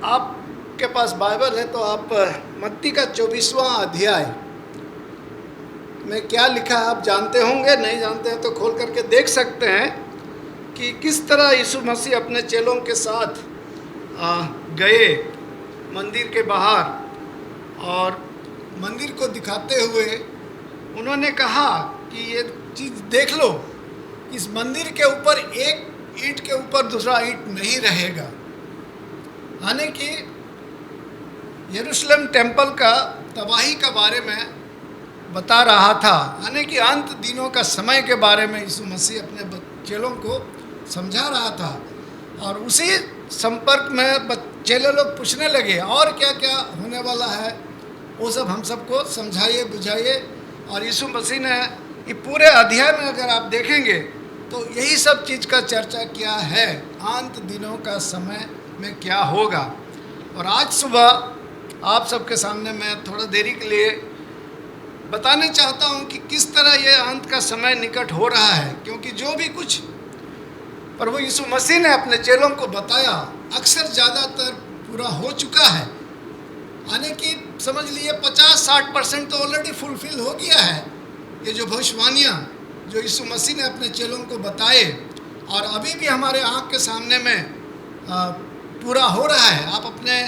आपके पास बाइबल है तो आप मत्ती का 24वां अध्याय में क्या लिखा है आप जानते होंगे, नहीं जानते हैं तो खोल करके देख सकते हैं कि किस तरह यीशु मसीह अपने चेलों के साथ गए मंदिर के बाहर और मंदिर को दिखाते हुए उन्होंने कहा कि ये चीज़ देख लो, इस मंदिर के ऊपर एक ईंट के ऊपर दूसरा ईंट नहीं रहेगा। यानी कि यरूशलेम टेम्पल का तबाही के बारे में बता रहा था, यानी कि अंत दिनों का समय के बारे में यीशु मसीह अपने चेलों को समझा रहा था। और उसी संपर्क में चेले लोग पूछने लगे और क्या क्या होने वाला है, वो सब हम सबको समझाइए बुझाइए। और यीशु मसीह ने ये पूरे अध्याय में अगर आप देखेंगे तो यही सब चीज़ का चर्चा किया है, अंत दिनों का समय में क्या होगा। और आज सुबह आप सबके सामने मैं थोड़ा देरी के लिए बताने चाहता हूँ कि किस तरह ये अंत का समय निकट हो रहा है, क्योंकि जो भी कुछ प्रभु यीशु मसीह ने अपने चेलों को बताया अक्सर ज़्यादातर पूरा हो चुका है। यानी कि समझ लिए 50-60% तो ऑलरेडी फुलफिल हो गया है। ये जो भविष्यवाणियाँ जो यीशु मसीह ने अपने चेलों को बताए और अभी भी हमारे आँख के सामने में पूरा हो रहा है। आप अपने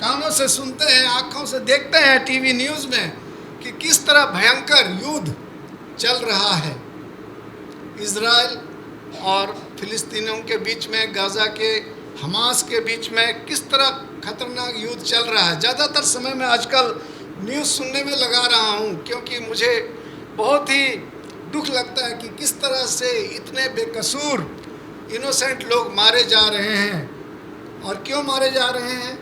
कानों से सुनते हैं, आँखों से देखते हैं टीवी न्यूज़ में कि किस तरह भयंकर युद्ध चल रहा है इज़राइल और फिलिस्तीनियों के बीच में, गाज़ा के हमास के बीच में किस तरह खतरनाक युद्ध चल रहा है। ज़्यादातर समय में आजकल न्यूज़ सुनने में लगा रहा हूँ, क्योंकि मुझे बहुत ही दुख लगता है कि किस तरह से इतने बेकसूर इनोसेंट लोग मारे जा रहे हैं। और क्यों मारे जा रहे हैं,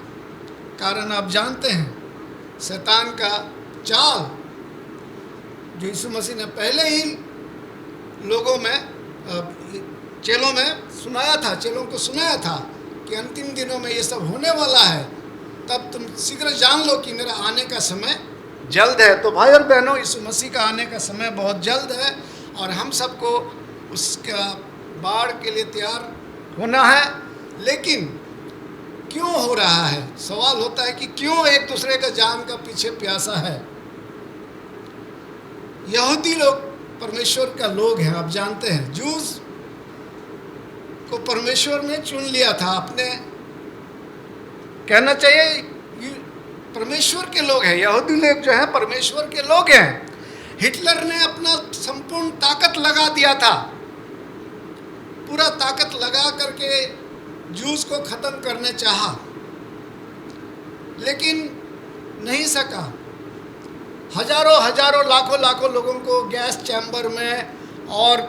कारण आप जानते हैं, शैतान का चाल जो यीशु मसीह ने पहले ही लोगों में चेलों में सुनाया था, चेलों को सुनाया था कि अंतिम दिनों में ये सब होने वाला है, तब तुम शीघ्र जान लो कि मेरा आने का समय जल्द है। तो भाई और बहनों, यीशु मसीह का आने का समय बहुत जल्द है और हम सबको उसका बाढ़ के लिए तैयार होना है। लेकिन क्यों हो रहा है, सवाल होता है कि क्यों एक दूसरे का जान का पीछे प्यासा है। यहूदी लोग परमेश्वर का लोग हैं, आप जानते हैं। जूस को परमेश्वर ने चुन लिया था, अपने कहना चाहिए परमेश्वर के लोग हैं। यहूदी लोग जो हैं परमेश्वर के लोग हैं। हिटलर ने अपना संपूर्ण ताकत लगा दिया था, पूरा ताकत लगा करके जूस को ख़त्म करने चाहा, लेकिन नहीं सका। हजारों लाखों लोगों को गैस चैम्बर में और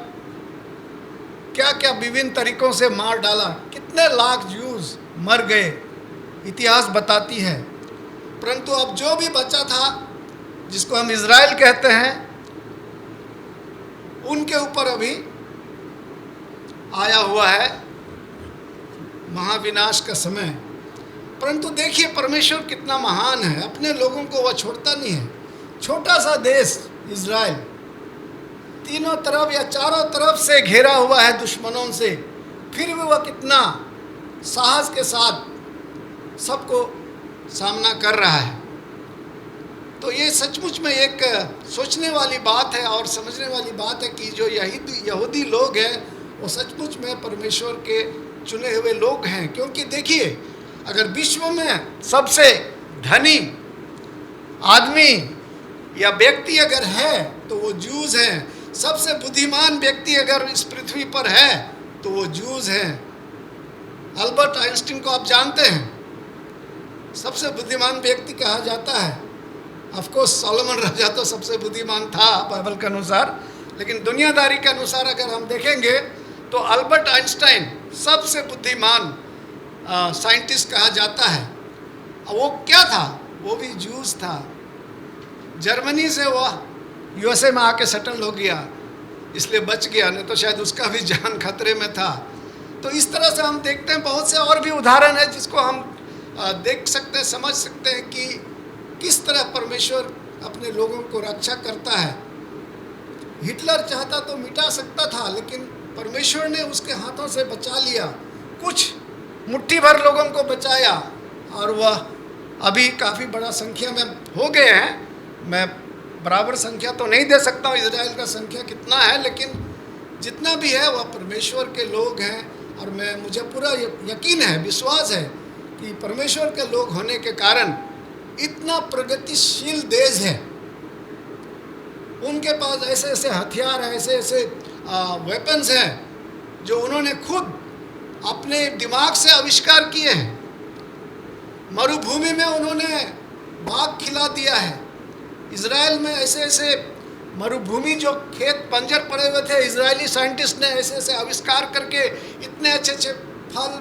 क्या क्या विभिन्न तरीकों से मार डाला। कितने लाख जूस मर गए, इतिहास बताती है। परंतु अब जो भी बचा था, जिसको हम इज़राइल कहते हैं, उनके ऊपर अभी आया हुआ है महाविनाश का समय। परंतु देखिए परमेश्वर कितना महान है, अपने लोगों को वह छोड़ता नहीं है। छोटा सा देश इज़राइल तीनों तरफ या चारों तरफ से घेरा हुआ है दुश्मनों से, फिर भी वह कितना साहस के साथ सबको सामना कर रहा है। तो ये सचमुच में एक सोचने वाली बात है और समझने वाली बात है कि जो यहूदी लोग हैं वो सचमुच में परमेश्वर के चुने हुए लोग हैं। क्योंकि देखिए, अगर विश्व में सबसे धनी आदमी या व्यक्ति अगर है तो वो जूस हैं। सबसे बुद्धिमान व्यक्ति अगर इस पृथ्वी पर है तो वो जूस हैं। अल्बर्ट आइंस्टीन को आप जानते हैं, सबसे बुद्धिमान व्यक्ति कहा जाता है। ऑफकोर्स सोलोमन राजा तो सबसे बुद्धिमान था बाइबल के अनुसार, लेकिन दुनियादारी के अनुसार अगर हम देखेंगे तो अल्बर्ट आइंस्टाइन सबसे बुद्धिमान साइंटिस्ट कहा जाता है। वो क्या था, वो भी जूस था। जर्मनी से वह यूएसए में आके सेटल हो गया, इसलिए बच गया, नहीं तो शायद उसका भी जान खतरे में था। तो इस तरह से हम देखते हैं, बहुत से और भी उदाहरण है जिसको हम देख सकते हैं, समझ सकते हैं कि किस तरह परमेश्वर अपने लोगों को रक्षा करता है। हिटलर चाहता तो मिटा सकता था, लेकिन परमेश्वर ने उसके हाथों से बचा लिया। कुछ मुट्ठी भर लोगों को बचाया और वह अभी काफ़ी बड़ा संख्या में हो गए हैं। मैं बराबर संख्या तो नहीं दे सकता हूँ इजराइल का संख्या कितना है, लेकिन जितना भी है वह परमेश्वर के लोग हैं। और मुझे पूरा यकीन है, विश्वास है कि परमेश्वर के लोग होने के कारण इतना प्रगतिशील देश है। उनके पास ऐसे ऐसे हथियार हैं, ऐसे ऐसे वेपन्स हैं जो उन्होंने खुद अपने दिमाग से आविष्कार किए हैं। मरुभूमि में उन्होंने बाघ खिला दिया है। इजराइल में ऐसे ऐसे मरुभूमि जो खेत बंजर पड़े हुए थे, इजरायली साइंटिस्ट ने ऐसे ऐसे आविष्कार करके इतने अच्छे अच्छे फल,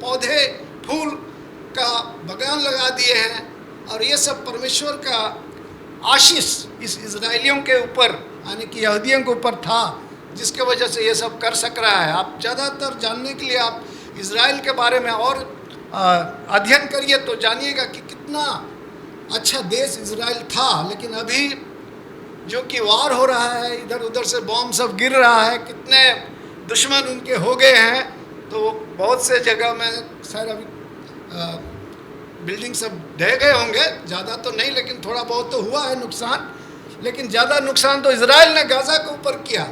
पौधे, फूल का बगान लगा दिए हैं। और ये सब परमेश्वर का आशीष इस इजरायलियों के ऊपर, यानी कि यहूदियों के ऊपर था, जिसके वजह से ये सब कर सक रहा है। आप ज़्यादातर जानने के लिए आप इजराइल के बारे में और अध्ययन करिए तो जानिएगा कि कितना अच्छा देश इजराइल था। लेकिन अभी जो कि वार हो रहा है, इधर उधर से बॉम्ब सब गिर रहा है, कितने दुश्मन उनके हो गए हैं। तो बहुत से जगह में शायद अभी बिल्डिंग सब ढह गए होंगे, ज़्यादा तो नहीं, लेकिन थोड़ा बहुत तो हुआ है नुकसान। लेकिन ज़्यादा नुकसान तो इजराइल ने गाज़ा के ऊपर किया।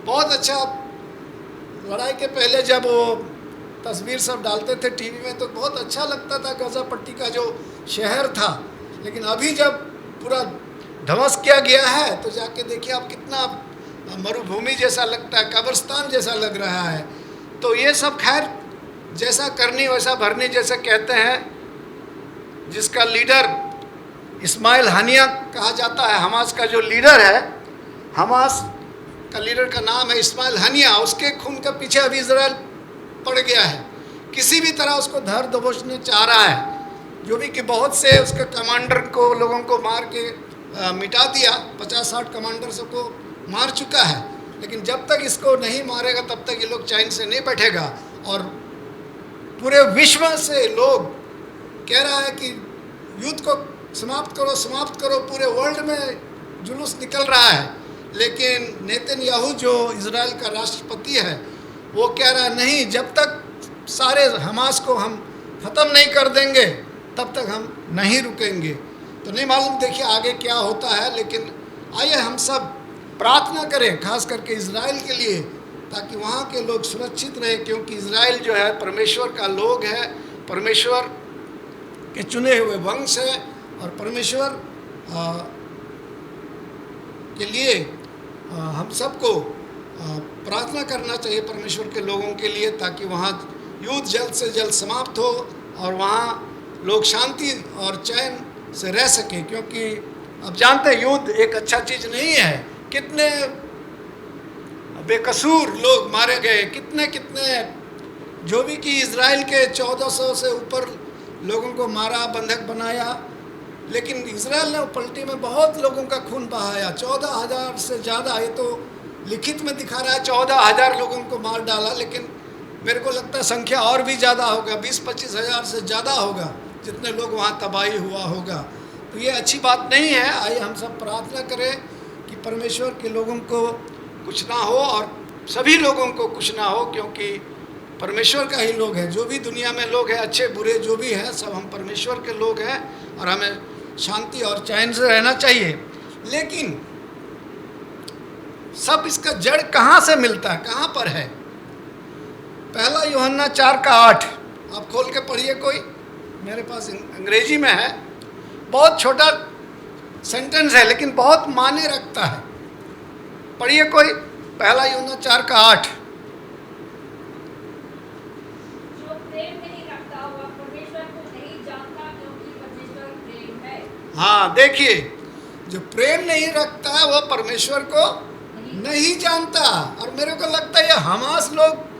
बहुत अच्छा, लड़ाई के पहले जब वो तस्वीर सब डालते थे टीवी में तो बहुत अच्छा लगता था गाज़ा पट्टी का जो शहर था। लेकिन अभी जब पूरा ध्वंस किया गया है तो जाके देखिए आप, कितना मरुभूमि जैसा लगता है, कब्रिस्तान जैसा लग रहा है। तो ये सब खैर जैसा करनी वैसा भरनी जैसे कहते हैं। जिसका लीडर इस्माइल हनिया कहा जाता है, हमास का जो लीडर है, हमास का लीडर का नाम है इस्माइल हनिया। उसके खून के पीछे अभी इजराइल पड़ गया है। किसी भी तरह उसको धर दबोचने चाह रहा है। जो भी कि बहुत से उसके कमांडर को, लोगों को मार के मिटा दिया, 50-60 कमांडर्स को मार चुका है। लेकिन जब तक इसको नहीं मारेगा तब तक ये लोग चैन से नहीं बैठेगा। और पूरे विश्व से लोग कह रहा है कि युद्ध को समाप्त करो, समाप्त करो। पूरे वर्ल्ड में जुलूस निकल रहा है। लेकिन नेतन्याहू जो इजराइल का राष्ट्रपति है, वो कह रहा है नहीं, जब तक सारे हमास को हम ख़त्म नहीं कर देंगे तब तक हम नहीं रुकेंगे। तो नहीं मालूम, देखिए आगे क्या होता है। लेकिन आइए हम सब प्रार्थना करें, खास करके इजराइल के लिए, ताकि वहाँ के लोग सुरक्षित रहें। क्योंकि इजराइल जो है परमेश्वर का लोग है, परमेश्वर के चुने हुए वंश है। और परमेश्वर के लिए हम सबको प्रार्थना करना चाहिए परमेश्वर के लोगों के लिए, ताकि वहाँ युद्ध जल्द से जल्द समाप्त हो और वहाँ लोग शांति और चैन से रह सकें। क्योंकि अब जानते हैं युद्ध एक अच्छा चीज़ नहीं है। कितने बेकसूर लोग मारे गए, कितने कितने, जो भी कि इजराइल के 1400 से ऊपर लोगों को मारा, बंधक बनाया। लेकिन इजराइल ने पलटी में बहुत लोगों का खून बहाया, 14,000 से ज़्यादा। ये तो लिखित में दिखा रहा है 14,000 लोगों को मार डाला, लेकिन मेरे को लगता है संख्या और भी ज़्यादा होगा, 20-25 हज़ार से ज़्यादा होगा जितने लोग वहाँ तबाही हुआ होगा। तो ये अच्छी बात नहीं है। आइए हम सब प्रार्थना करें कि परमेश्वर के लोगों को कुछ ना हो और सभी लोगों को कुछ ना हो, क्योंकि परमेश्वर का ही लोग हैं। जो भी दुनिया में लोग हैं, अच्छे बुरे जो भी हैं, सब हम परमेश्वर के लोग हैं और हमें शांति और चैन से रहना चाहिए। लेकिन सब इसका जड़ कहाँ से मिलता है, कहाँ पर है? पहला यूहन्ना 4:8 आप खोल के पढ़िए। कोई, मेरे पास अंग्रेजी में है, बहुत छोटा सेंटेंस है लेकिन बहुत मायने रखता है। पढ़िए कोई, पहला यूहन्ना 4:8। जो प्रेम नहीं रखता वह परमेश्वर को नहीं जानता, क्योंकि परमेश्वर प्रेम है। हाँ, देखिए, जो प्रेम नहीं रखता है वह परमेश्वर को नहीं जानता। और मेरे को लगता है ये हमास लोग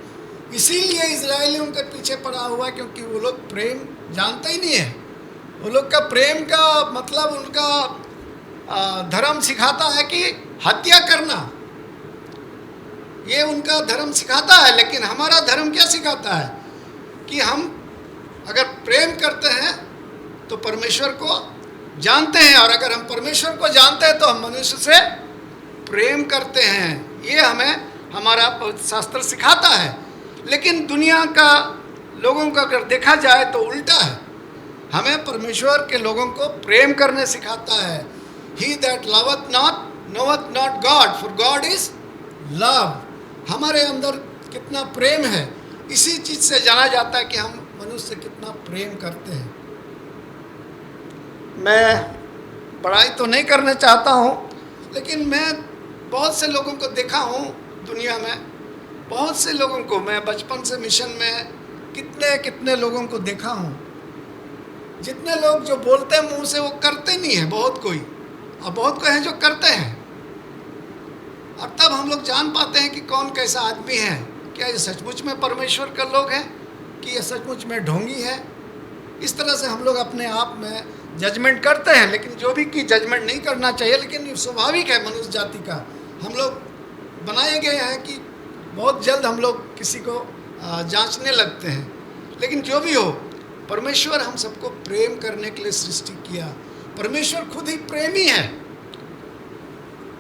इसीलिए इजरायलियों के पीछे पड़ा हुआ है, क्योंकि वो लोग प्रेम जानते ही नहीं है। वो लोग का प्रेम का मतलब, उनका धर्म सिखाता है कि हत्या करना, ये उनका धर्म सिखाता है। लेकिन हमारा धर्म क्या सिखाता है कि हम अगर प्रेम करते हैं तो परमेश्वर को जानते हैं, और अगर हम परमेश्वर को जानते हैं तो हम मनुष्य से प्रेम करते हैं। ये हमें हमारा शास्त्र सिखाता है। लेकिन दुनिया का लोगों को अगर देखा जाए तो उल्टा है। हमें परमेश्वर के लोगों को प्रेम करने सिखाता है। He that loveth not knoweth not God, for God is love. हमारे अंदर कितना प्रेम है, इसी चीज से जाना जाता है कि हम मनुष्य से कितना प्रेम करते हैं। मैं बड़ाई तो नहीं करना चाहता हूँ, लेकिन मैं बहुत से लोगों को देखा हूँ दुनिया में, बहुत से लोगों को, मैं बचपन से मिशन में कितने कितने लोगों को देखा हूँ। जितने लोग जो बोलते हैं मुंह से वो करते नहीं है, बहुत कोई, और बहुत कोई है जो करते हैं। और तब हम लोग जान पाते हैं कि कौन कैसा आदमी है। क्या ये सचमुच में परमेश्वर के लोग हैं कि ये सचमुच में ढोंगी है। इस तरह से हम लोग अपने आप में जजमेंट करते हैं, लेकिन जो भी की जजमेंट नहीं करना चाहिए। लेकिन ये स्वाभाविक है मनुष्य जाति का, हम लोग बनाए गए हैं कि बहुत जल्द हम लोग किसी को जांचने लगते हैं। लेकिन जो भी हो, परमेश्वर हम सबको प्रेम करने के लिए सृष्टि किया। परमेश्वर खुद ही प्रेमी है।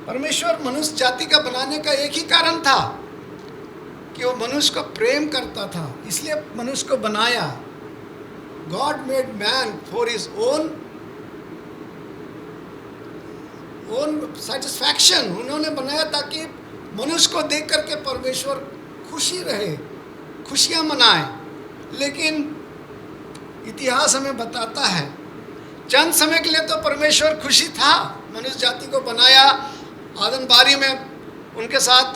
परमेश्वर मनुष्य जाति का बनाने का एक ही कारण था कि वो मनुष्य को प्रेम करता था, इसलिए मनुष्य को बनाया। God made man for his own satisfaction. उन्होंने बनाया ताकि मनुष्य को देख करके परमेश्वर खुशी रहे, खुशियां मनाए। लेकिन इतिहास हमें बताता है चंद समय के लिए तो परमेश्वर खुशी था, मनुष्य जाति को बनाया, आंगनबाड़ी में उनके साथ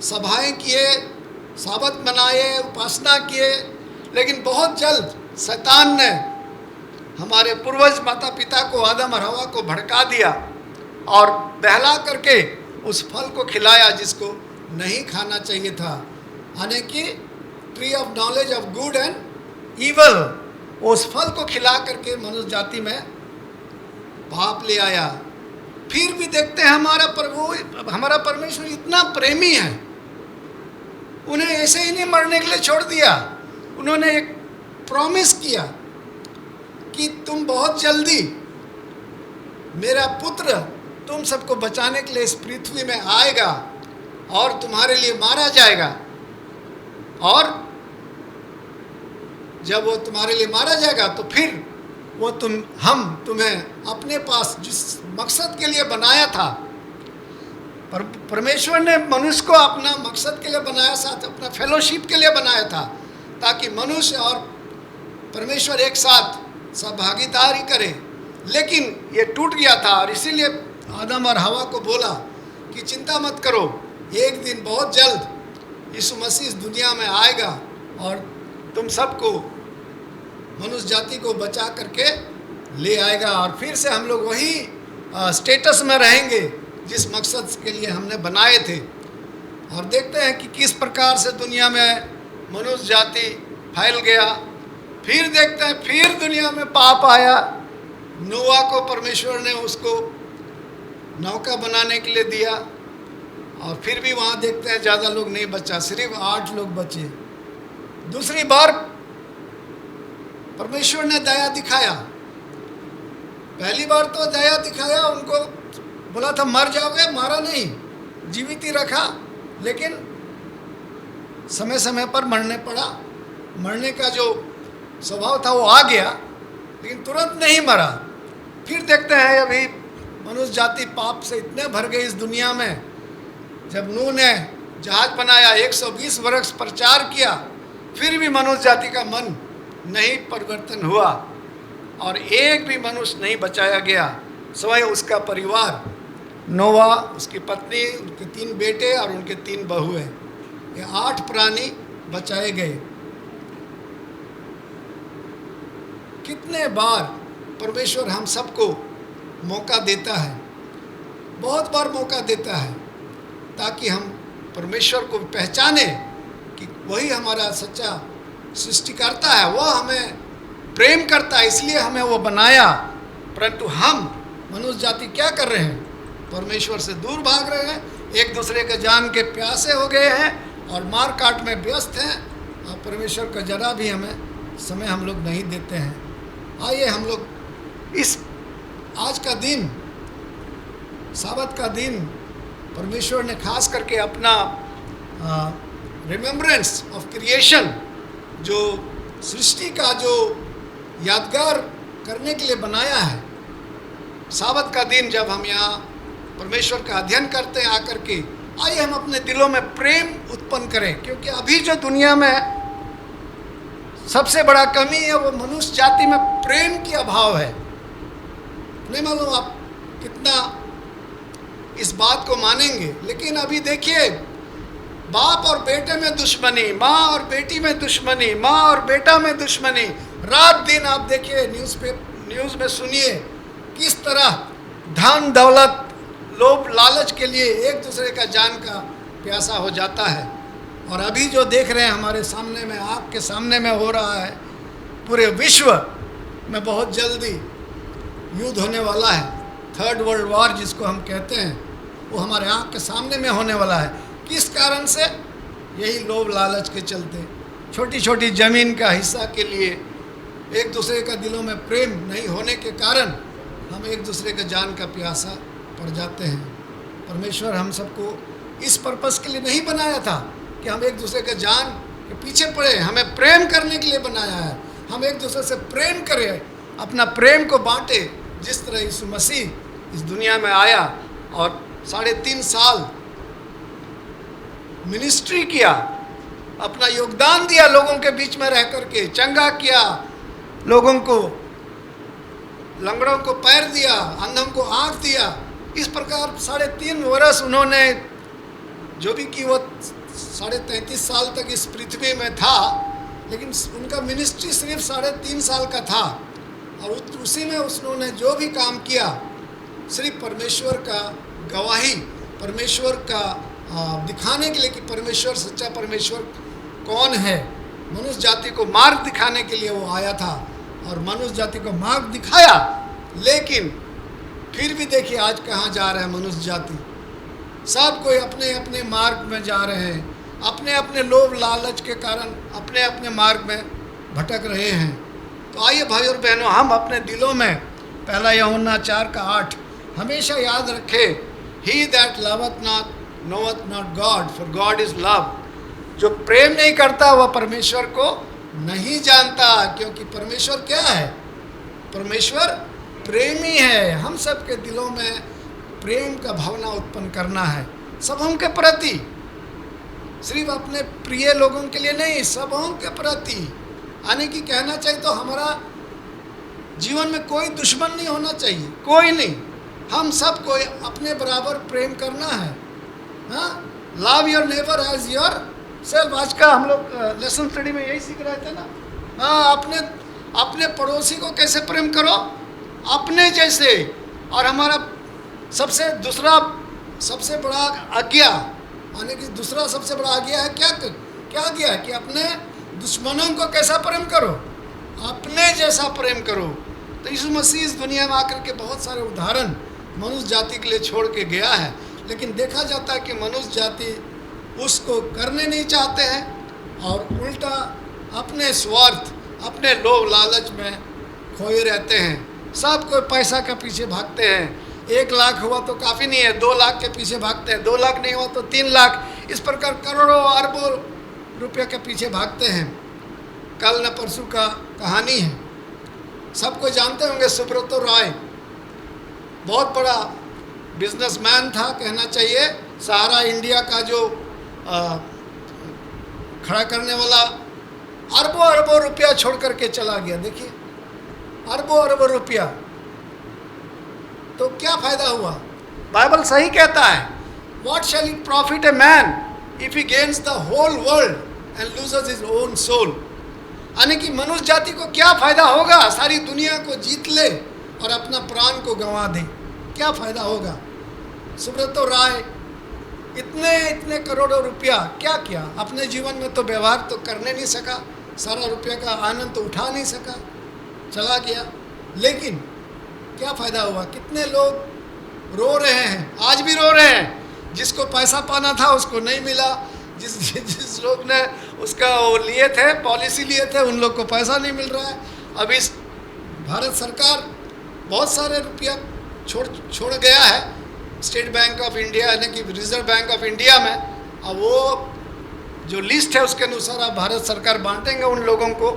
सभाएं किए, साबत मनाए, उपासना किए। लेकिन बहुत जल्द शैतान ने हमारे पूर्वज माता पिता को, आदम और हवा को भड़का दिया और बहला करके उस फल को खिलाया जिसको नहीं खाना चाहिए था, यानी कि tree of knowledge of good and evil. उस फल को खिला करके मनुष्य जाति में पाप ले आया। फिर भी देखते हैं हमारा परमेश्वर इतना प्रेमी है, उन्हें ऐसे ही नहीं मरने के लिए छोड़ दिया। उन्होंने एक प्रॉमिस किया कि तुम बहुत जल्दी, मेरा पुत्र तुम सबको बचाने के लिए इस पृथ्वी में आएगा और तुम्हारे लिए मारा जाएगा। और जब वो तुम्हारे लिए मारा जाएगा तो फिर वो हम तुम्हें अपने पास जिस मकसद के लिए बनाया था, परमेश्वर ने मनुष्य को अपना मकसद के लिए बनाया, साथ अपना फेलोशिप के लिए बनाया था, ताकि मनुष्य और परमेश्वर एक साथ सहभागीदारी करें। लेकिन ये टूट गया था और इसीलिए आदम और हवा को बोला कि चिंता मत करो, एक दिन बहुत जल्द यीशु मसीह इस दुनिया में आएगा और तुम सबको, मनुष्य जाति को बचा करके ले आएगा और फिर से हम लोग वही स्टेटस में रहेंगे जिस मकसद के लिए हमने बनाए थे। और देखते हैं कि किस प्रकार से दुनिया में मनुष्य जाति फैल गया। फिर देखते हैं फिर दुनिया में पाप आया। नोआ को परमेश्वर ने उसको नौका बनाने के लिए दिया और फिर भी वहाँ देखते हैं ज़्यादा लोग नहीं बचा, सिर्फ 8 लोग बचे। दूसरी बार परमेश्वर ने दया दिखाया। पहली बार तो दया दिखाया, उनको बोला था मर जाओगे, मारा नहीं, जीवित ही रखा। लेकिन समय समय पर मरने पड़ा। मरने का जो स्वभाव था वो आ गया, लेकिन तुरंत नहीं मरा। फिर देखते हैं अभी मनुष्य जाति पाप से इतने भर गई इस दुनिया में। जब नूह ने जहाज बनाया, 120 वर्ष प्रचार किया, फिर भी मनुष्य जाति का मन नहीं परिवर्तन हुआ और एक भी मनुष्य नहीं बचाया गया, सिवाय उसका परिवार, नोवा, उसकी पत्नी, उनके 3 बेटे और उनके 3 बहुएं। ये 8 प्राणी बचाए गए। कितने बार परमेश्वर हम सबको मौका देता है, बहुत बार मौका देता है, ताकि हम परमेश्वर को पहचाने कि वही हमारा सच्चा सृष्टिकर्ता है, वह हमें प्रेम करता है, इसलिए हमें वो बनाया। परंतु हम मनुष्य जाति क्या कर रहे हैं? परमेश्वर से दूर भाग रहे हैं, एक दूसरे के जान के प्यासे हो गए हैं और मार काट में व्यस्त हैं और परमेश्वर का जरा भी हमें समय हम लोग नहीं देते हैं। आइए हम लोग इस आज का दिन, साबत का दिन, परमेश्वर ने खास करके अपना रिमेम्बरेंस ऑफ क्रिएशन जो सृष्टि का जो यादगार करने के लिए बनाया है। साबत का दिन जब हम यहाँ परमेश्वर का अध्ययन करते हैं आकर के, आइए हम अपने दिलों में प्रेम उत्पन्न करें, क्योंकि अभी जो दुनिया में सबसे बड़ा कमी है वो मनुष्य जाति में प्रेम की अभाव है। नहीं मालूम आप कितना इस बात को मानेंगे, लेकिन अभी देखिए, बाप और बेटे में दुश्मनी, माँ और बेटी में दुश्मनी, माँ और बेटा में दुश्मनी, रात दिन आप देखिए न्यूज़ में सुनिए किस तरह धन दौलत लोभ लालच के लिए एक दूसरे का जान का प्यासा हो जाता है। और अभी जो देख रहे हैं हमारे सामने में, आपके सामने में हो रहा है, पूरे विश्व में बहुत जल्दी युद्ध होने वाला है। थर्ड वर्ल्ड वॉर जिसको हम कहते हैं, वो हमारे आँख के सामने में होने वाला है। किस कारण से? यही लोभ लालच के चलते, छोटी छोटी ज़मीन का हिस्सा के लिए एक दूसरे का दिलों में प्रेम नहीं होने के कारण हम एक दूसरे का जान का प्यासा पड़ जाते हैं। परमेश्वर हम सबको इस पर्पस के लिए नहीं बनाया था कि हम एक दूसरे के जान के पीछे पड़े, हमें प्रेम करने के लिए बनाया है। हम एक दूसरे से प्रेम करें, अपना प्रेम को बांटे। जिस तरह यीशु मसीह इस दुनिया में आया और 3.5 साल मिनिस्ट्री किया, अपना योगदान दिया, लोगों के बीच में रह करके चंगा किया, लोगों को, लंगड़ों को पैर दिया, अंधों को आँख दिया। इस प्रकार 3.5 वर्ष उन्होंने जो भी की, वो 33.5 साल तक इस पृथ्वी में था, लेकिन उनका मिनिस्ट्री सिर्फ 3.5 साल का था। और उसी में उन्होंने जो भी काम किया, सिर्फ परमेश्वर का गवाही, परमेश्वर का दिखाने के लिए कि परमेश्वर, सच्चा परमेश्वर कौन है, मनुष्य जाति को मार्ग दिखाने के लिए वो आया था और मनुष्य जाति को मार्ग दिखाया। लेकिन फिर भी देखिए आज कहाँ जा रहा है मनुष्य जाति। सब कोई अपने अपने मार्ग में जा रहे हैं, अपने अपने लोभ लालच के कारण अपने अपने मार्ग में भटक रहे हैं। तो आइए भाई और बहनों, हम अपने दिलों में 1 यूहन्ना 4:8 हमेशा याद रखें, he that loveth not knoweth not God, for God is love। जो प्रेम नहीं करता वह परमेश्वर को नहीं जानता, क्योंकि परमेश्वर क्या है? परमेश्वर प्रेमी है। हम सब के दिलों में प्रेम का भावना उत्पन्न करना है, सबों के प्रति, सिर्फ अपने प्रिय लोगों के लिए नहीं, सबों के प्रति। यानी कि कहना चाहिए तो हमारा जीवन में कोई दुश्मन नहीं होना चाहिए, कोई नहीं। हम सबको अपने बराबर प्रेम करना है। हाँ, love your neighbour as yourself. आज का हम लोग लेसन स्टडी में यही सीख रहे थे ना। हाँ, अपने पड़ोसी को कैसे प्रेम करो, अपने जैसे। और हमारा सबसे बड़ा आज्ञा, यानी कि दूसरा सबसे बड़ा आज्ञा है क्या आज्ञा है? कि अपने दुश्मनों को कैसा प्रेम करो, अपने जैसा प्रेम करो। तो यीशु मसीह इस दुनिया में आकर के बहुत सारे उदाहरण मनुष्य जाति के लिए छोड़ के गया है, लेकिन देखा जाता है कि मनुष्य जाति उसको करने नहीं चाहते हैं और उल्टा अपने स्वार्थ, अपने लोभ लालच में खोए रहते हैं। सब कोई पैसा के पीछे भागते हैं। 1 लाख हुआ तो काफ़ी नहीं है, 2 लाख के पीछे भागते हैं, 2 लाख नहीं हुआ तो 3 लाख, इस प्रकार करोड़ों अरबों रुपये के पीछे भागते हैं। कल न परसों का कहानी है, सबको जानते होंगे, सुब्रतो रॉय बहुत बड़ा बिजनेसमैन था, कहना चाहिए। सारा इंडिया का जो खड़ा करने वाला, अरबों रुपया छोड़ करके चला गया। देखिए, अरबों रुपया, तो क्या फायदा हुआ? बाइबल सही कहता है, what shall it profit a man if he gains the whole world and loses his own soul. यानी कि मनुष्य जाति को क्या फायदा होगा? सारी दुनिया को जीत ले और अपना प्राण को गंवा दे, क्या फायदा होगा? सुब्रतो रॉय इतने करोड़ों रुपया क्या किया? अपने जीवन में तो व्यवहार तो करने नहीं सका, सारा रुपया का आनंद तो उठा नहीं सका, चला गया। लेकिन क्या फ़ायदा हुआ? कितने लोग रो रहे हैं, आज भी रो रहे हैं। जिसको पैसा पाना था उसको नहीं मिला, जिस लोग ने उसका वो लिए थे, पॉलिसी लिए थे, उन लोग को पैसा नहीं मिल रहा है। अब इस भारत सरकार बहुत सारे रुपया छोड़ गया है स्टेट बैंक ऑफ इंडिया, यानी कि रिजर्व बैंक ऑफ इंडिया में। अब वो जो लिस्ट है उसके अनुसार अब भारत सरकार बांटेंगे उन लोगों को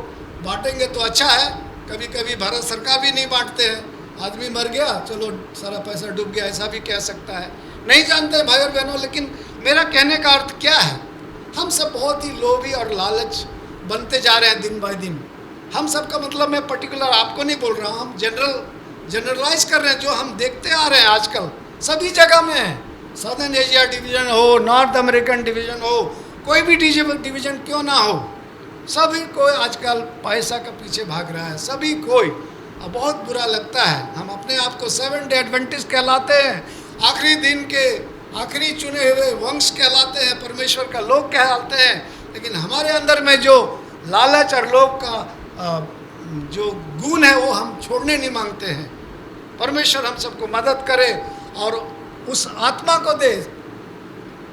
बांटेंगे तो अच्छा है। कभी कभी भारत सरकार भी नहीं बांटते हैं, आदमी मर गया चलो सारा पैसा डूब गया, ऐसा भी कह सकता है। नहीं जानते भाई और बहनों, लेकिन मेरा कहने का अर्थ क्या है, हम सब बहुत ही लोभी और लालच बनते जा रहे हैं दिन बाय दिन। हम सब का मतलब मैं पर्टिकुलर आपको नहीं बोल रहा हूँ, हम जनरलाइज कर रहे हैं। जो हम देखते आ रहे हैं आजकल सभी जगह में है, सदर्न एशिया डिवीज़न हो, नॉर्थ अमेरिकन डिवीज़न हो, कोई भी डिवीज़न क्यों ना हो, सभी कोई आजकल पैसा के पीछे भाग रहा है, सभी कोई। अब बहुत बुरा लगता है। हम अपने आप को 7 डे एडवेंटिस्ट कहलाते हैं, आखिरी दिन के आखिरी चुने हुए वंश कहलाते हैं, परमेश्वर का लोग कहलाते हैं, लेकिन हमारे अंदर में जो लालच और लोग का जो गुण है वो हम छोड़ने नहीं मांगते हैं। परमेश्वर हम सबको मदद करे और उस आत्मा को दे,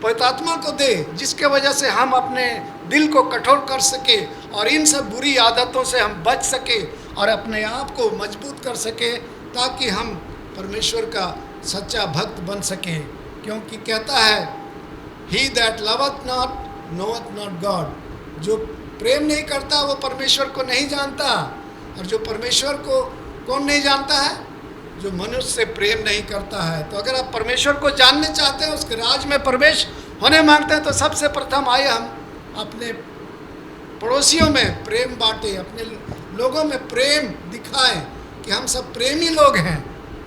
पवित्र आत्मा को दे, जिसके वजह से हम अपने दिल को कठोर कर सके और इन सब बुरी आदतों से हम बच सके और अपने आप को मजबूत कर सके, ताकि हम परमेश्वर का सच्चा भक्त बन सके। क्योंकि कहता है he that loveth not नोअथ not God, जो प्रेम नहीं करता वो परमेश्वर को नहीं जानता। और जो परमेश्वर को कौन नहीं जानता है? जो मनुष्य से प्रेम नहीं करता है। तो अगर आप परमेश्वर को जानने चाहते हैं, उसके राज में प्रवेश होने मांगते हैं, तो सबसे प्रथम आइए हम अपने पड़ोसियों में प्रेम बांटे, अपने लोगों में प्रेम दिखाएं कि हम सब प्रेमी लोग हैं,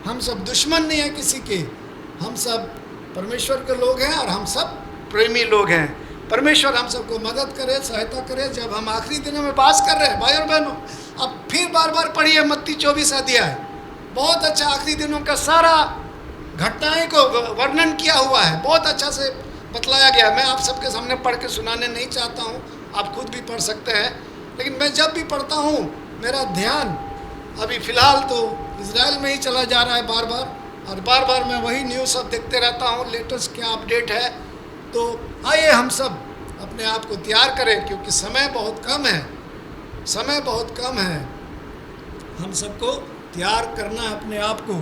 हम सब दुश्मन नहीं हैं किसी के, हम सब परमेश्वर के लोग हैं और हम सब प्रेमी लोग हैं। परमेश्वर हम सबको मदद करे, सहायता करे। जब हम आखिरी दिनों में वास कर रहे हैं भाई और बहनों, अब फिर बार बार पढ़िए मत्ती 24 अध्याय, बहुत अच्छा आखिरी दिनों का सारा घटनाएं को वर्णन किया हुआ है, बहुत अच्छा से बतलाया गया। मैं आप सबके सामने पढ़ के सुनाने नहीं चाहता हूँ, आप खुद भी पढ़ सकते हैं, लेकिन मैं जब भी पढ़ता हूँ मेरा ध्यान अभी फ़िलहाल तो इजराइल में ही चला जा रहा है बार बार, और बार बार मैं वही न्यूज़ सब देखते रहता हूँ, लेटेस्ट क्या अपडेट है। तो आइए हम सब अपने आप को तैयार करें, क्योंकि समय बहुत कम है, समय बहुत कम है। हम सबको तैयार करना है अपने आप को,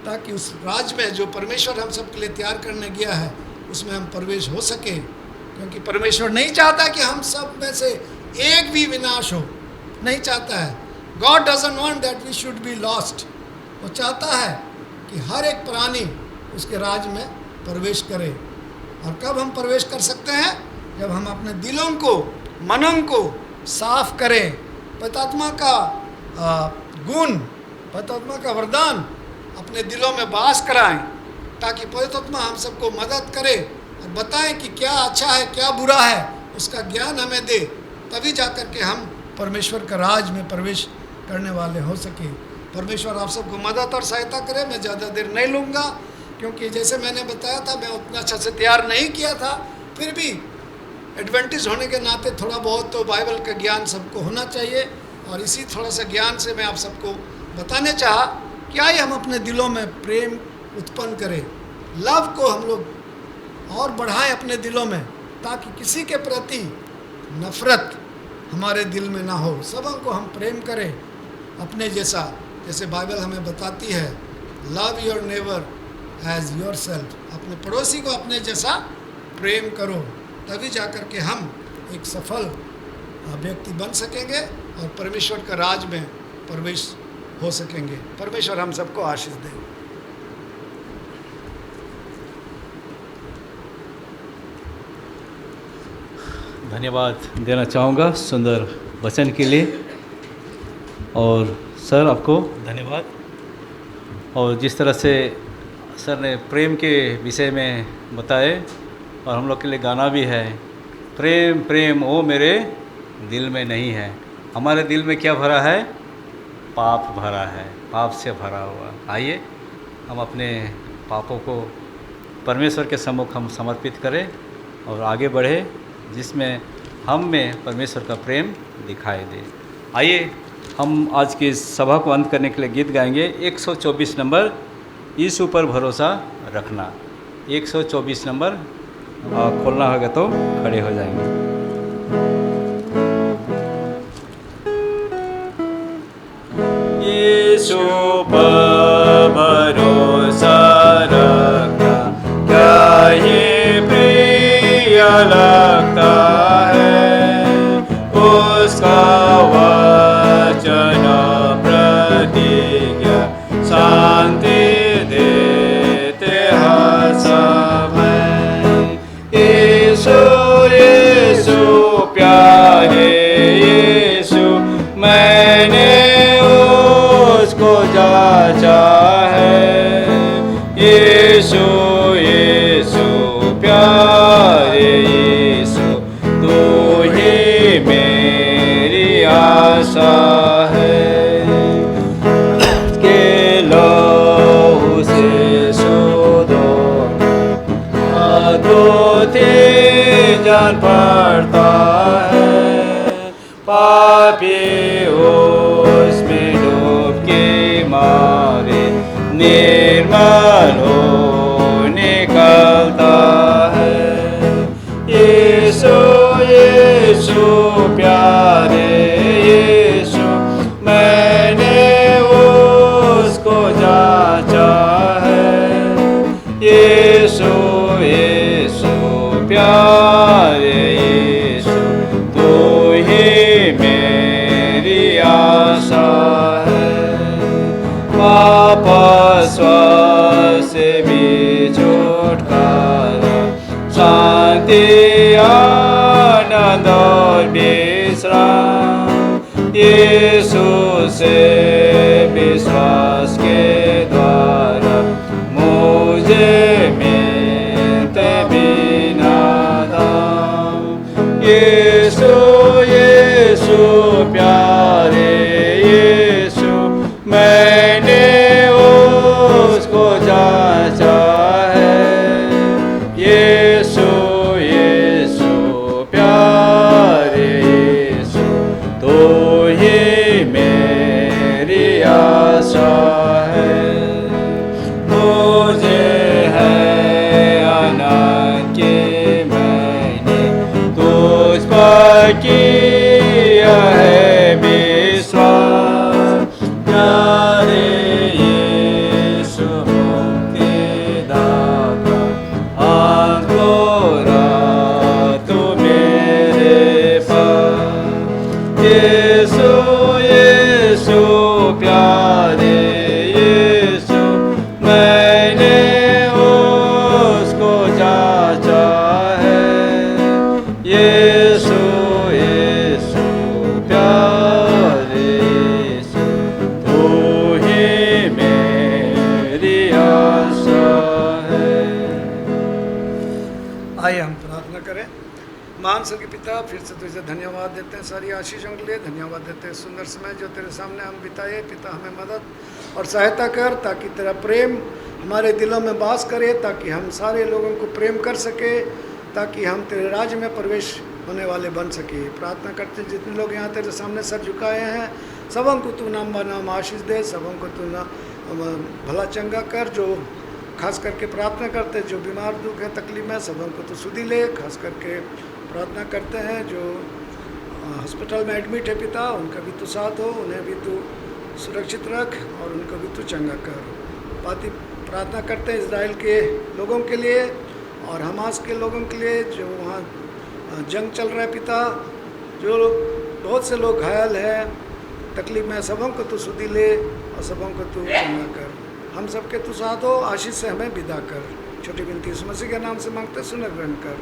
ताकि उस राज में जो परमेश्वर हम सब के लिए तैयार करने गया है उसमें हम प्रवेश हो सके। क्योंकि परमेश्वर नहीं चाहता कि हम सब में से एक भी विनाश हो, नहीं चाहता है। God doesn't want that we should be lost. वो चाहता है कि हर एक प्राणी उसके राज में प्रवेश करे। और कब हम प्रवेश कर सकते हैं? जब हम अपने दिलों को, मनों को साफ करें, पवित्रात्मा का गुण, पवित्रात्मा का वरदान अपने दिलों में वास कराएं, ताकि पवित्रात्मा हम सबको मदद करे और बताएं कि क्या अच्छा है क्या बुरा है, उसका ज्ञान हमें दे। तभी जाकर के हम परमेश्वर का राज में प्रवेश करने वाले हो सके। परमेश्वर आप सबको मदद और सहायता करे। मैं ज़्यादा देर नहीं लूँगा, क्योंकि जैसे मैंने बताया था मैं उतना अच्छा से तैयार नहीं किया था, फिर भी एडवेंटिस्ट होने के नाते थोड़ा बहुत तो बाइबल का ज्ञान सबको होना चाहिए। और इसी थोड़ा सा ज्ञान से मैं आप सबको बताने चाहा कि आइए हम अपने दिलों में प्रेम उत्पन्न करें, लव को हम लोग और बढ़ाएं अपने दिलों में, ताकि किसी के प्रति नफरत हमारे दिल में ना हो। सबों को हम प्रेम करें अपने जैसा, जैसे बाइबल हमें बताती है, love your neighbour as yourself. अपने पड़ोसी को अपने जैसा प्रेम करो, तभी जाकर के हम एक सफल व्यक्ति बन सकेंगे और परमेश्वर का राज में प्रवेश हो सकेंगे। परमेश्वर हम सबको आशीष दे। धन्यवाद देना चाहूँगा सुंदर वचन के लिए, और सर आपको धन्यवाद। और जिस तरह से सर ने प्रेम के विषय में बताए, और हम लोग के लिए गाना भी है, प्रेम प्रेम ओ मेरे दिल में नहीं है। हमारे दिल में क्या भरा है? पाप भरा है, पाप से भरा हुआ। आइए हम अपने पापों को परमेश्वर के सम्मुख हम समर्पित करें और आगे बढ़े, जिसमें हम में परमेश्वर का प्रेम दिखाई दे। आइए हम आज की सभा को अंत करने के लिए गीत गाएंगे। 124 नंबर, यीशु पर भरोसा रखना। 124 नंबर खोलना होगा तो खड़े हो जाएंगे। यीशु पर भरोसा रखना क्या ही प्रिय लगता है, उसका निर्मल हो निकलता है। यीशु यीशु प्यारे यीशु, मैंने उसको जांचा है। यीशु यीशु प्यारे यीशु, तू ही मेरी आशा है। वापस से भी छुटकारा, शांति आनंद और विश्राम, यीशु से विश्वास के द्वारा मुझे मिलते बिना दाम। यीशु यीशु प्यारे यीशु, मैंने उसको जांचा है। यीशु यीशु प्यारे यीशु, तू ही मेरी आशा है। मुझे है आनंद कि मैंने तुझ पर किया है विश्वास। प्यारे यीशु मुक्तिदाता, आंधोरा तू मेरे पास। यीशु यीशु प्यारे यीशु, मैंने उसको जांचा है। यीशु यीशु प्यारे यीशु, तू ही मेरी आशा है। आइए हम प्रार्थना करें। महान स्वर्गीय पिता, फिर से तुझे धन्यवाद देते हैं सारी आशीषों के लिए। धन्यवाद देते हैं सुंदर समय जो तेरे सामने हम बिताए। पिता, हमें मदद और सहायता कर ताकि तेरा प्रेम हमारे दिलों में वास करे, ताकि हम सारे लोगों को प्रेम कर सके, ताकि हम तेरे राज्य में प्रवेश होने वाले बन सके। प्रार्थना करते हैं जितने लोग यहाँ तेरे सामने सर झुकाए हैं, सबों को तू नाम बनाम आशीष दे, सबों को तू ना भला चंगा कर। जो खास करके प्रार्थना करते हैं जो बीमार दुख है तकलीफ में, सबों को तू सुधी ले। खास करके प्रार्थना करते हैं जो हॉस्पिटल में एडमिट है पिता, उनका भी तू साथ हो, उन्हें भी तू सुरक्षित रख और उनको भी तू चंगा कर। पाती प्रार्थना करते हैं इजराइल के लोगों के लिए और हमास के लोगों के लिए जो वहाँ जंग चल रहा है पिता, जो बहुत से लोग घायल हैं तकलीफ में, सबों को तू सुधी ले और सबों को तू चंगा कर। हम सबके तू साथ हो, आशीष से हमें विदा कर। छोटी बिनती यीशु मसीह के नाम से मांगते सुन ग्रहण कर।